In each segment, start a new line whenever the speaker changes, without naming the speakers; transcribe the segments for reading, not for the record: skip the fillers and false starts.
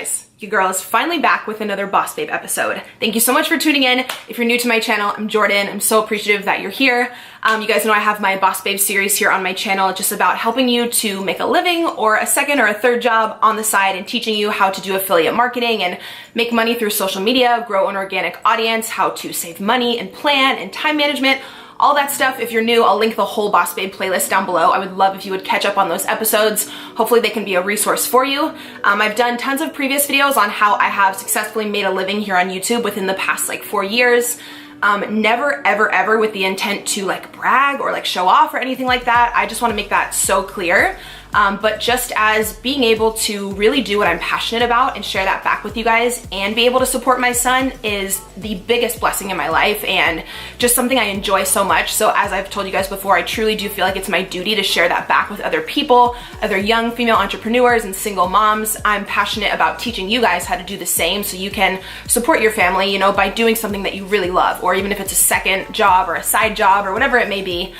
guys, your girl is finally back with another Boss Babe episode. Thank you so much for tuning in. If you're new to my channel, I'm Jordan. I'm so appreciative that you're here. You guys know I have my Boss Babe series here on my channel, just about helping you to make a living or a second or a third job on the side and teaching you how to do affiliate marketing and make money through social media, grow an organic audience, how to save money and plan and time management. All that stuff. If you're new, I'll link the whole Boss Babe playlist down below. I would love if you would catch up on those episodes. Hopefully they can be a resource for you. I've done tons of previous videos on how I have successfully made a living here on YouTube within the past like 4 years. Never, ever with the intent to like brag or like show off or anything like that. I just want to make that so clear. But just as being able to really do what I'm passionate about and share that back with you guys and be able to support my son is the biggest blessing in my life and just something I enjoy so much. So as I've told you guys before, I truly do feel like it's my duty to share that back with other people, other young female entrepreneurs and single moms. I'm passionate about teaching you guys how to do the same so you can support your family, you know, by doing something that you really love, or even if it's a second job or a side job or whatever it may be.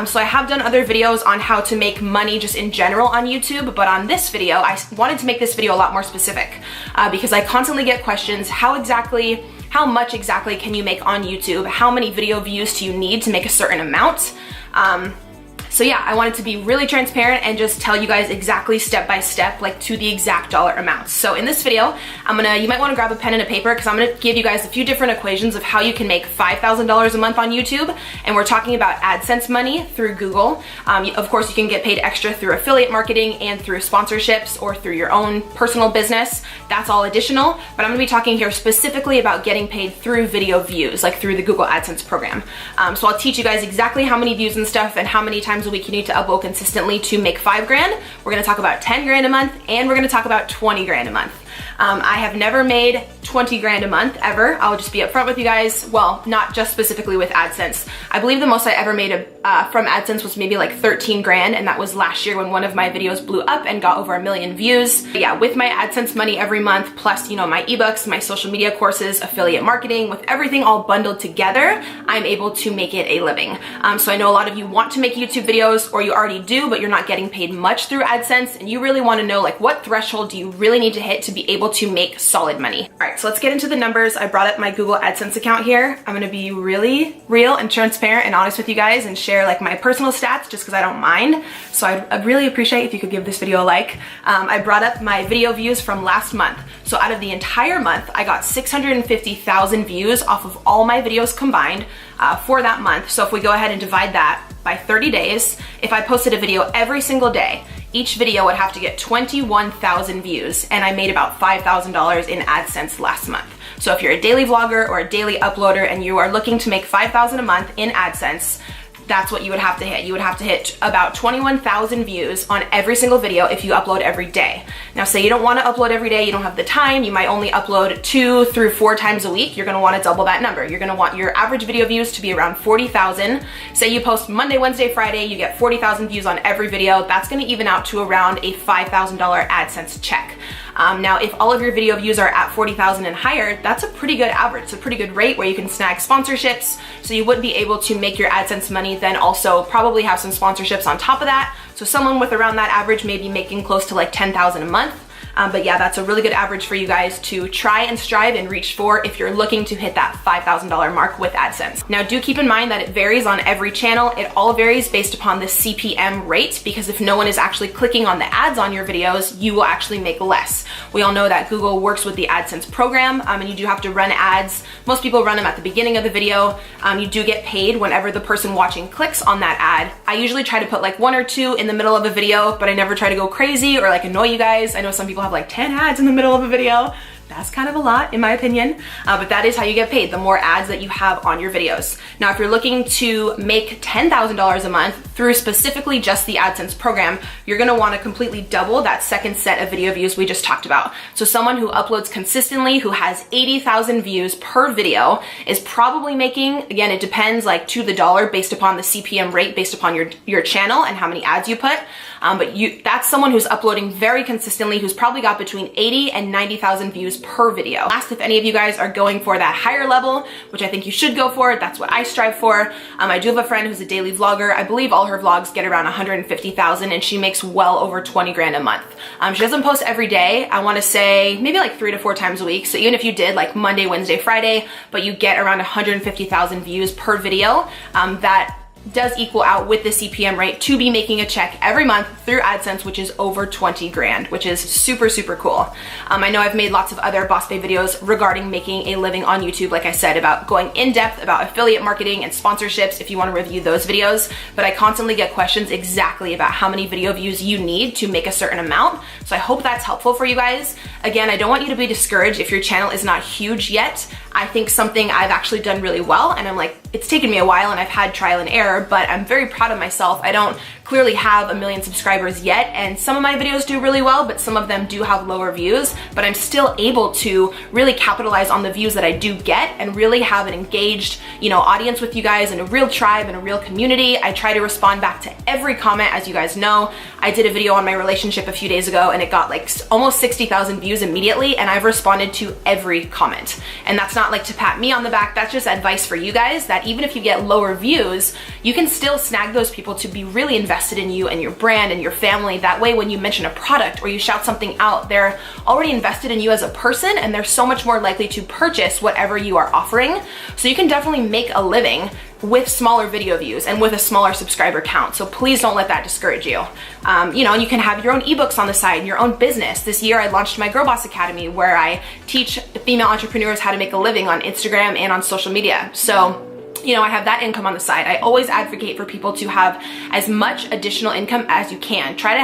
So I have done other videos on how to make money just in general on YouTube, but on this video, I wanted to make this video a lot more specific because I constantly get questions, how much exactly can you make on YouTube? How many video views do you need to make a certain amount? So yeah, I wanted to be really transparent and just tell you guys exactly step by step, like to the exact dollar amounts. So in this video, you might want to grab a pen and a paper because I'm going to give you guys a few different equations of how you can make $5,000 a month on YouTube. And we're talking about AdSense money through Google. Of course, you can get paid extra through affiliate marketing and through sponsorships or through your own personal business. That's all additional, but I'm going to be talking here specifically about getting paid through video views, like through the Google AdSense program. So I'll teach you guys exactly how many views and stuff and how many times a week you need to upload consistently to make 5 grand. We're gonna talk about 10 grand a month and we're gonna talk about 20 grand a month. I have never made 20 grand a month ever. I'll just be upfront with you guys. Well, not just specifically with AdSense. I believe the most I ever made from AdSense was maybe like 13 grand, and that was last year when one of my videos blew up and got over 1 million views. But yeah, with my AdSense money every month, plus, you know, my ebooks, my social media courses, affiliate marketing, with everything all bundled together, I'm able to make it a living. So I know a lot of you want to make YouTube videos, or you already do, but you're not getting paid much through AdSense, and you really want to know like what threshold do you really need to hit to be able to make solid money. All right, so let's get into the numbers. I brought up my Google AdSense account here. I'm gonna be really real and transparent and honest with you guys and share like my personal stats just because I don't mind. So I'd really appreciate if you could give this video a like. I brought up my video views from last month. So out of the entire month, I got 650,000 views off of all my videos combined for that month. So if we go ahead and divide that by 30 days, if I posted a video every single day, each video would have to get 21,000 views, and I made about $5,000 in AdSense last month. So if you're a daily vlogger or a daily uploader and you are looking to make $5,000 a month in AdSense, that's what you would have to hit. You would have to hit about 21,000 views on every single video if you upload every day. Now, say you don't want to upload every day, you don't have the time, you might only upload 2 through 4 times a week, you're going to want to double that number. You're going to want your average video views to be around 40,000. Say you post Monday, Wednesday, Friday, you get 40,000 views on every video. That's going to even out to around a $5,000 AdSense check. Now, if all of your video views are at 40,000 and higher, that's a pretty good average. It's a pretty good rate where you can snag sponsorships. So you would be able to make your AdSense money, then also probably have some sponsorships on top of that. So someone with around that average may be making close to like 10,000 a month. But yeah, that's a really good average for you guys to try and strive and reach for if you're looking to hit that $5,000 mark with AdSense. Now, do keep in mind that it varies on every channel. It all varies based upon the CPM rate, because if no one is actually clicking on the ads on your videos, you will actually make less. We all know that Google works with the AdSense program, and you do have to run ads. Most people run them at the beginning of the video. You do get paid whenever the person watching clicks on that ad. I usually try to put like 1 or 2 in the middle of a video, but I never try to go crazy or like annoy you guys. I know some people have like 10 ads in the middle of a video. That's kind of a lot in my opinion, but that is how you get paid, the more ads that you have on your videos. Now, if you're looking to make $10,000 a month through specifically just the AdSense program, you're gonna wanna completely double that second set of video views we just talked about. So someone who uploads consistently, who has 80,000 views per video, is probably making, again, it depends like to the dollar based upon the CPM rate, based upon your channel and how many ads you put. But that's someone who's uploading very consistently, who's probably got between 80 and 90,000 views views per video. Asked if any of you guys are going for that higher level, which I think you should go for. That's what I strive for. I do have a friend who's a daily vlogger. I believe all her vlogs get around 150,000 and she makes well over 20 grand a month. She doesn't post every day. I want to say maybe like 3 to 4 times a week. So even if you did like Monday, Wednesday, Friday, but you get around 150,000 views per video, that does equal out with the CPM rate to be making a check every month through AdSense, which is over 20 grand, which is super, super cool. I know I've made lots of other Boss Babe videos regarding making a living on YouTube, like I said, about going in depth about affiliate marketing and sponsorships if you want to review those videos, but I constantly get questions exactly about how many video views you need to make a certain amount. So I hope that's helpful for you guys. Again, I don't want you to be discouraged if your channel is not huge yet. I think something I've actually done really well, and I'm like, it's taken me a while and I've had trial and error, but I'm very proud of myself. I don't clearly have 1 million subscribers yet, and some of my videos do really well, but some of them do have lower views, but I'm still able to really capitalize on the views that I do get and really have an engaged, audience with you guys and a real tribe and a real community. I try to respond back to every comment, as you guys know. I did a video on my relationship a few days ago and it got like almost 60,000 views immediately, and I've responded to every comment. And that's not like to pat me on the back, that's just advice for you guys, that even if you get lower views, you can still snag those people to be really invested in you and your brand and your family. That way, when you mention a product or you shout something out, they're already invested in you as a person, and they're so much more likely to purchase whatever you are offering. So you can definitely make a living with smaller video views and with a smaller subscriber count. So please don't let that discourage you. And you can have your own ebooks on the side and your own business. This year I launched my Girl Boss Academy, where I teach female entrepreneurs how to make a living on Instagram and on social media. So I have that income on the side. I always advocate for people to have as much additional income as you can. Try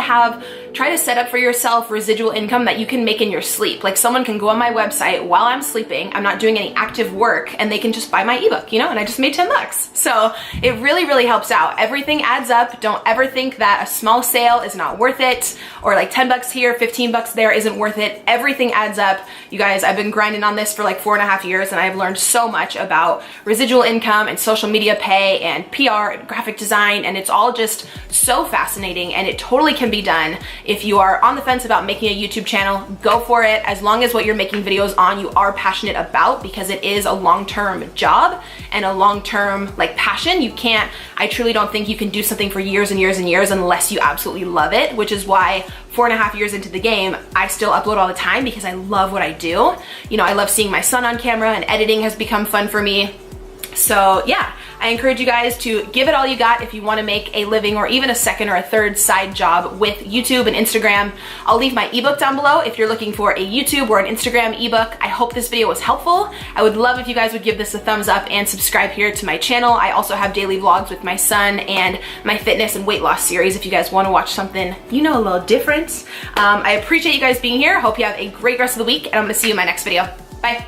to set up for yourself residual income that you can make in your sleep. Like, someone can go on my website while I'm sleeping, I'm not doing any active work, and they can just buy my ebook, and I just made $10. So it really, really helps out. Everything adds up. Don't ever think that a small sale is not worth it, or like $10 here, $15 there isn't worth it. Everything adds up. You guys, I've been grinding on this for like 4.5 years, and I've learned so much about residual income and social media pay and PR and graphic design, and it's all just so fascinating, and it totally can be done. If you are on the fence about making a YouTube channel, go for it, as long as what you're making videos on you are passionate about, because it is a long-term job and a long-term passion. I truly don't think you can do something for years and years and years unless you absolutely love it, which is why 4.5 years into the game, I still upload all the time, because I love what I do. I love seeing my son on camera, and editing has become fun for me. So yeah, I encourage you guys to give it all you got if you want to make a living, or even a second or a third side job with YouTube and Instagram. I'll leave my ebook down below if you're looking for a YouTube or an Instagram ebook. I hope this video was helpful. I would love if you guys would give this a thumbs up and subscribe here to my channel. I also have daily vlogs with my son and my fitness and weight loss series if you guys want to watch something, a little different. I appreciate you guys being here. Hope you have a great rest of the week, and I'm going to see you in my next video. Bye.